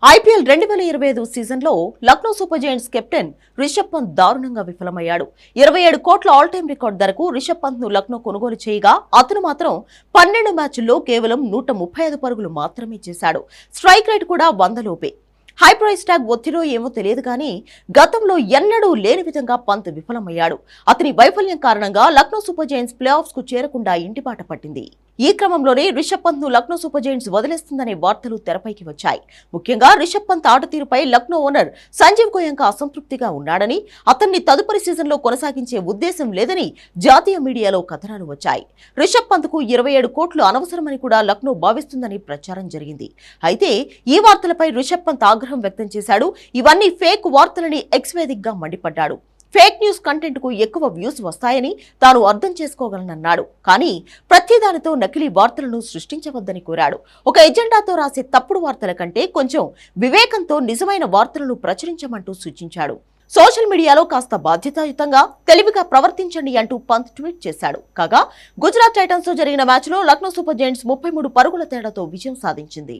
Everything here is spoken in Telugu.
ఐపీఎల్ 2025 సీజన్లో Lucknow Super Giants captain Rishabh Pant దారుణంగా విఫలమయ్యాడు. 27 కోట్ల ఆల్ టైమ్ రికార్డ్ ధరకు రిషబ్ పంత్ ను లక్నో కొనుగోలు చేయగా అతను మాత్రం 12 మ్యాచ్ల్లో కేవలం 135 పరుగులు మాత్రమే చేశాడు. స్ట్రైక్ రేట్ కూడా 100 లోపే. హై ప్రైస్ ట్యాగ్ ఒత్తిడో ఏమో తెలియదు కానీ గతంలో ఎన్నడూ లేని విధంగా పంత్ విఫలమయ్యాడు. అతని వైఫల్యం కారణంగా Lucknow Super Giants play offs కు చేరకుండా ఇంటిబాట పట్టింది. ఈ క్రమంలోనే రిషబ్ పంత్ ను లక్నో సూపర్ జైంట్స్ వదిలేస్తుందనే వార్తలు తెరపైకి వచ్చాయి. ముఖ్యంగా రిషబ్ పంత్ ఆట తీరుపై లక్నో ఓనర్ సంజీవ్ గోయంకా అసంతృప్తిగా ఉన్నాడని, అతన్ని తదుపరి సీజన్లో కొనసాగించే ఉద్దేశం లేదని జాతీయ మీడియాలో కథనాలు వచ్చాయి. రిషబ్ పంత్ కు 27 కోట్లు అనవసరమని కూడా లక్నో భావిస్తుందని ప్రచారం జరిగింది. అయితే ఈ వార్తలపై రిషబ్ పంత్ ఆగ్రహం వ్యక్తం చేశాడు. ఇవన్నీ ఫేక్ వార్తలని ఎక్స్ వేదికగా మండిపడ్డాడు. ఫేక్ న్యూస్ కంటెంట్ కు ఎక్కువ వ్యూస్ వస్తాయని తాను అర్థం చేసుకోగలనన్నాడు. కానీ ప్రతిదానితో నకిలీ వార్తలను సృష్టించవద్దని కోరాడు. ఒక ఎజెండాతో రాసే తప్పుడు వార్తల కంటే కొంచెం వివేకంతో నిజమైన వార్తలను ప్రచురించమంటూ సూచించాడు. సోషల్ మీడియాలో కాస్త బాధ్యతాయుతంగా తెలివిగా ప్రవర్తించండి అంటూ పంత్ ట్వీట్ చేశాడు. కాగా గుజరాత్ టైటన్స్ తో జరిగిన మ్యాచ్లో లక్నో సూపర్ జైంట్స్ 33 పరుగుల తేడాతో విజయం సాధించింది.